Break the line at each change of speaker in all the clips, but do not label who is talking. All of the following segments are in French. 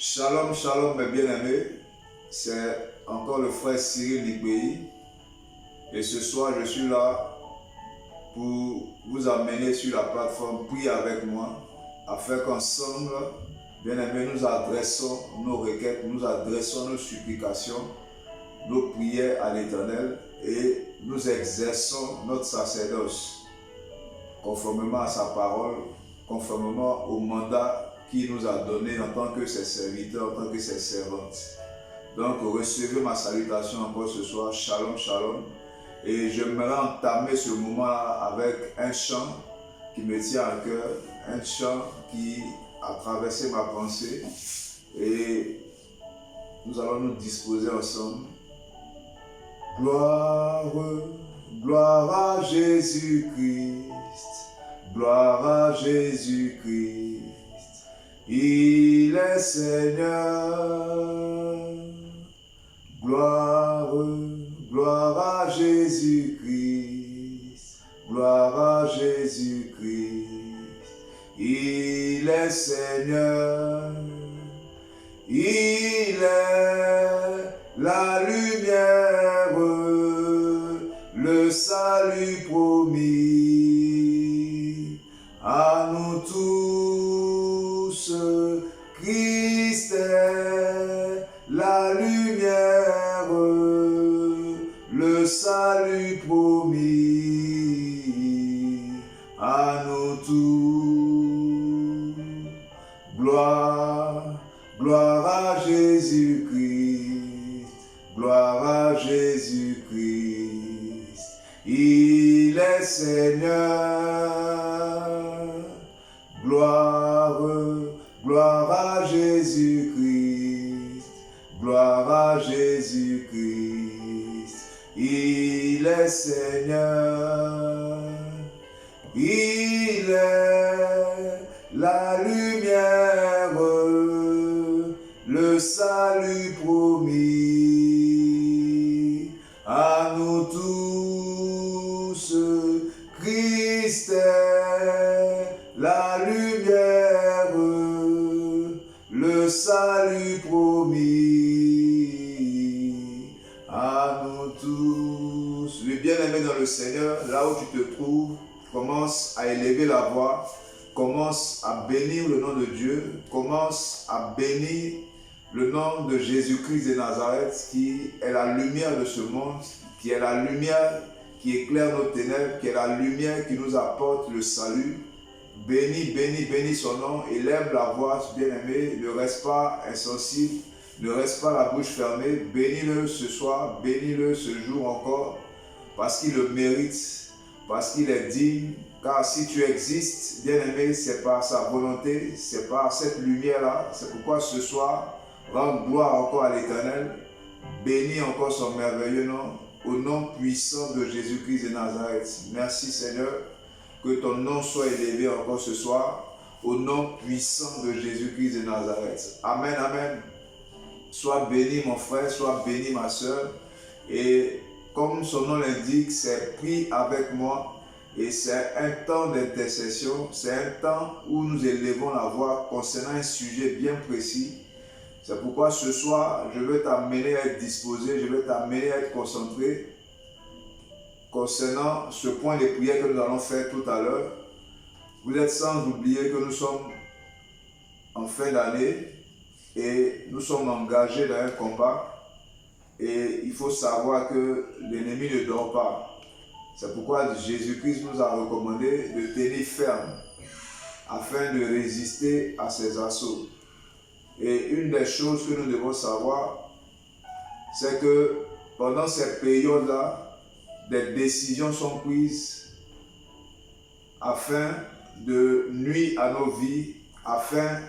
Shalom, shalom mes bien-aimés, c'est encore le frère Cyril Ligbéi et ce soir je suis là pour vous amener sur la plateforme Priez avec moi afin qu'ensemble, bien-aimés, nous adressons nos requêtes, nous adressons nos supplications, nos prières à l'Éternel et nous exerçons notre sacerdoce conformément à sa parole, conformément au mandat qu'il nous a donné en tant que ses serviteurs, en tant que ses servantes. Donc, recevez ma salutation encore ce soir. Shalom, shalom. Et j'aimerais entamer ce moment-là avec un chant qui me tient à cœur, un chant qui a traversé ma pensée. Et nous allons nous disposer ensemble. Gloire, gloire à Jésus-Christ, gloire à Jésus-Christ. Il est Seigneur, gloire, gloire à Jésus-Christ, gloire à Jésus-Christ. Il est Seigneur, il est la lumière, le salut promis à nous tous. Christ est la lumière, le salut promis à nous tous. Gloire, gloire à Jésus-Christ, gloire à Jésus-Christ. Il est Seigneur, gloire, gloire à Jésus-Christ, gloire à Jésus-Christ. Il est Seigneur, il est la lumière, le salut promis à nous tous. Christ est la lumière, le salut promis à nous tous. Le bien-aimé dans le Seigneur, là où tu te trouves, commence à élever la voix, commence à bénir le nom de Dieu, commence à bénir le nom de Jésus-Christ de Nazareth, qui est la lumière de ce monde, qui est la lumière qui éclaire nos ténèbres, qui est la lumière qui nous apporte le salut. Bénis, bénis, bénis son nom, élève la voix, bien-aimé, ne reste pas insensible, ne reste pas la bouche fermée, bénis-le ce soir, bénis-le ce jour encore, parce qu'il le mérite, parce qu'il est digne, car si tu existes, bien-aimé, c'est par sa volonté, c'est par cette lumière-là, c'est pourquoi ce soir, rends gloire encore à l'Éternel, bénis encore son merveilleux nom, au nom puissant de Jésus-Christ de Nazareth. Merci Seigneur, que ton nom soit élevé encore ce soir, au nom puissant de Jésus-Christ de Nazareth. Amen, amen. Sois béni mon frère, sois béni ma soeur. Et comme son nom l'indique, c'est prie avec moi. Et c'est un temps d'intercession, c'est un temps où nous élevons la voix concernant un sujet bien précis. C'est pourquoi ce soir, je veux t'amener à être disposé, je veux t'amener à être concentré concernant ce point de prière que nous allons faire tout à l'heure. Vous êtes sans oublier que nous sommes en fin d'année et nous sommes engagés dans un combat et il faut savoir que l'ennemi ne dort pas. C'est pourquoi Jésus-Christ nous a recommandé de tenir ferme afin de résister à ses assauts. Et une des choses que nous devons savoir, c'est que pendant cette période-là, des décisions sont prises afin de nuire à nos vies, afin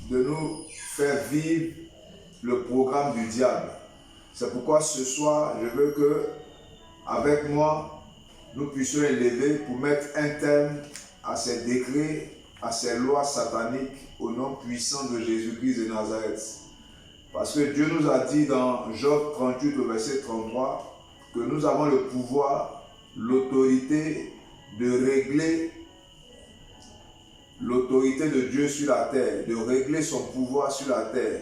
de nous faire vivre le programme du diable. C'est pourquoi ce soir, je veux que, avec moi, nous puissions élever pour mettre un terme à ces décrets, à ces lois sataniques, au nom puissant de Jésus-Christ de Nazareth. Parce que Dieu nous a dit dans Job 38 au verset 33 que nous avons le pouvoir, l'autorité de régler l'autorité de Dieu sur la terre, de régler son pouvoir sur la terre.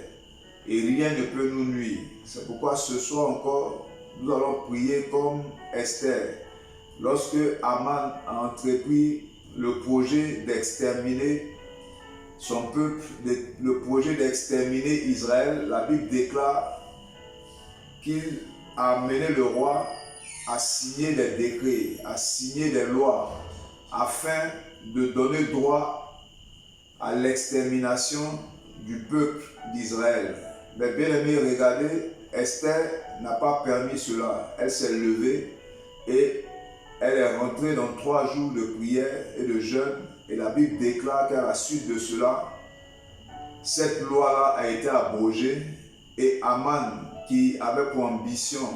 Et rien ne peut nous nuire. C'est pourquoi ce soir encore, nous allons prier comme Esther. Lorsque Aman a entrepris le projet d'exterminer son peuple, le projet d'exterminer Israël, la Bible déclare qu'il a amené le roi à signer des décrets, à signer des lois, afin de donner droit à l'extermination du peuple d'Israël. Mais bien aimé, regardez, Esther n'a pas permis cela. Elle s'est levée et elle est rentrée dans 3 jours de prière et de jeûne. Et la Bible déclare qu'à la suite de cela, cette loi-là a été abrogée. Et Aman, qui avait pour ambition,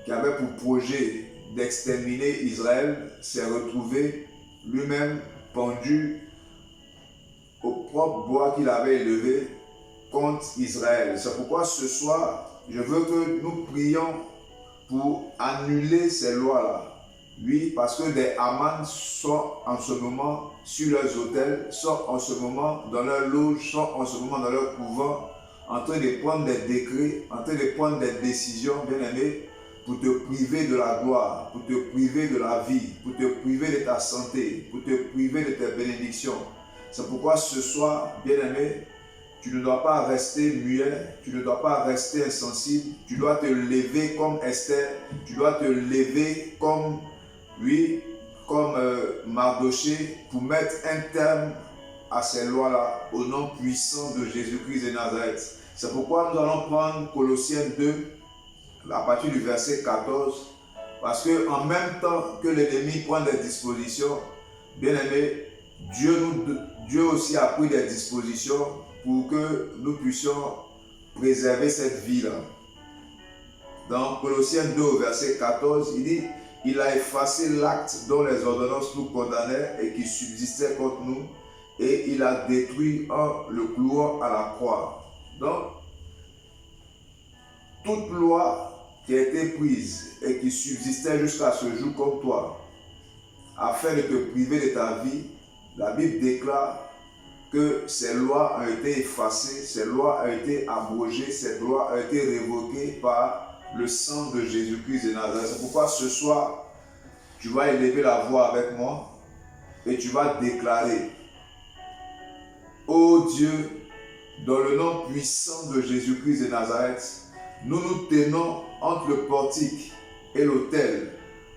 qui avait pour projet d'exterminer Israël, s'est retrouvé lui-même pendu au propre bois qu'il avait élevé contre Israël. C'est pourquoi ce soir, je veux que nous prions pour annuler ces lois-là. Oui, parce que des Amans sont en ce moment sur leurs autels, sont en ce moment dans leur loge, sont en ce moment dans leur couvent, en train de prendre des décrets, en train de prendre des décisions, bien aimés, pour te priver de la gloire, pour te priver de la vie, pour te priver de ta santé, pour te priver de tes bénédictions. C'est pourquoi ce soir, bien aimé, tu ne dois pas rester muet, tu ne dois pas rester insensible, tu dois te lever comme Esther, tu dois te lever comme, oui, comme Mardoché, pour mettre un terme à ces lois-là, au nom puissant de Jésus-Christ de Nazareth. C'est pourquoi nous allons prendre Colossiens 2, à partir du verset 14, parce qu'en même temps que l'ennemi prend des dispositions, bien aimé, Dieu aussi a pris des dispositions pour que nous puissions préserver cette vie-là. Dans Colossiens 2, verset 14, il dit « Il a effacé l'acte dont les ordonnances nous condamnaient et qui subsistait contre nous, et il a détruit en le clouant à la croix. » Donc, toute loi qui a été prise et qui subsistait jusqu'à ce jour comme toi, afin de te priver de ta vie, la Bible déclare que ces lois ont été effacées, ces lois ont été abrogées, ces lois ont été révoquées par le sang de Jésus-Christ de Nazareth. C'est pourquoi ce soir, tu vas élever la voix avec moi et tu vas déclarer: ô Dieu, dans le nom puissant de Jésus-Christ de Nazareth, nous nous tenons entre le portique et l'autel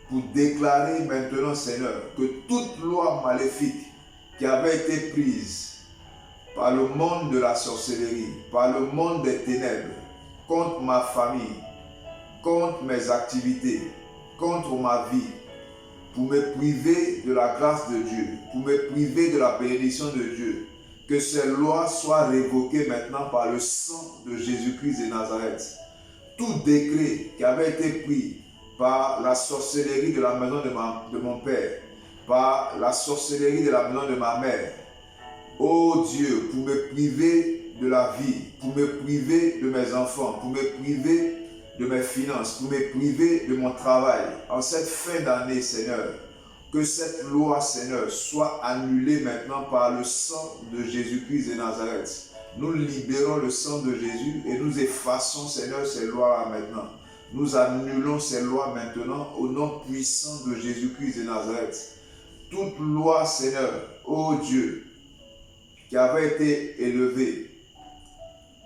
pour déclarer maintenant, Seigneur, que toute loi maléfique qui avait été prise par le monde de la sorcellerie, par le monde des ténèbres, contre ma famille, contre mes activités, contre ma vie, pour me priver de la grâce de Dieu, pour me priver de la bénédiction de Dieu, que ces lois soient révoquées maintenant par le sang de Jésus-Christ de Nazareth. Tout décret qui avait été pris par la sorcellerie de la maison de mon père, par la sorcellerie de la maison de ma mère, ô Dieu, pour me priver de la vie, pour me priver de mes enfants, pour me priver de mes finances, pour me priver de mon travail, en cette fin d'année, Seigneur, que cette loi, Seigneur, soit annulée maintenant par le sang de Jésus-Christ de Nazareth. Nous libérons le sang de Jésus et nous effaçons, Seigneur, ces lois-là maintenant. Nous annulons ces lois maintenant au nom puissant de Jésus-Christ de Nazareth. Toute loi, Seigneur, ô Dieu, qui avait été élevée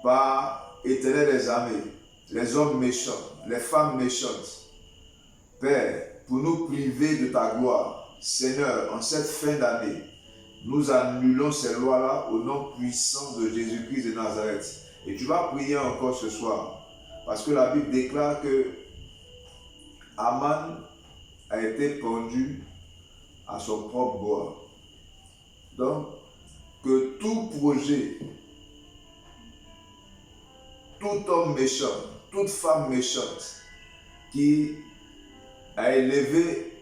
par l'Éternel des armées, les hommes méchants, les femmes méchantes, Père, pour nous priver de ta gloire, Seigneur, en cette fin d'année, nous annulons ces lois-là au nom puissant de Jésus-Christ de Nazareth. Et tu vas prier encore ce soir, parce que la Bible déclare que Aman a été pendu à son propre bois. Donc, que tout projet, tout homme méchant, toute femme méchante qui a élevé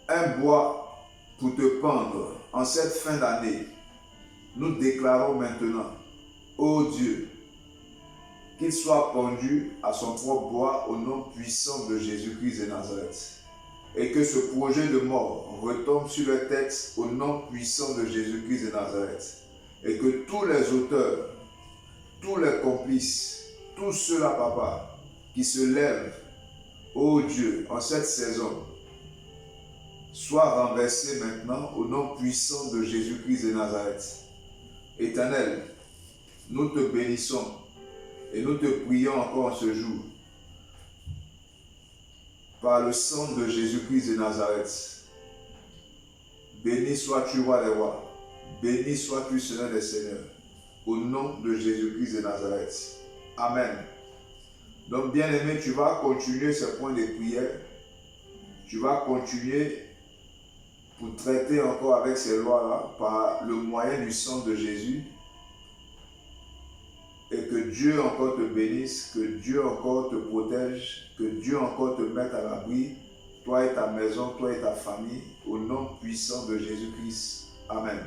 un bois pour te pendre en cette fin d'année, nous déclarons maintenant, ô Dieu, qu'il soit pendu à son propre bois au nom puissant de Jésus-Christ de Nazareth. et que ce projet de mort retombe sur le texte au nom puissant de Jésus-Christ de Nazareth. Et que tous les auteurs, tous les complices, tous ceux-là, papa, qui se lèvent, ô Dieu, en cette saison, soient renversés maintenant au nom puissant de Jésus-Christ de Nazareth. Éternel, nous te bénissons et nous te prions encore en ce jour. Par le sang de Jésus-Christ de Nazareth, béni sois-tu, roi des rois, béni sois-tu, Seigneur des seigneurs, au nom de Jésus-Christ de Nazareth. Amen. Donc, bien-aimé, tu vas continuer ce point de prière. Tu vas continuer pour traiter encore avec ces lois-là par le moyen du sang de Jésus. Et que Dieu encore te bénisse, que Dieu encore te protège, que Dieu encore te mette à l'abri, toi et ta maison, toi et ta famille, au nom puissant de Jésus-Christ. Amen.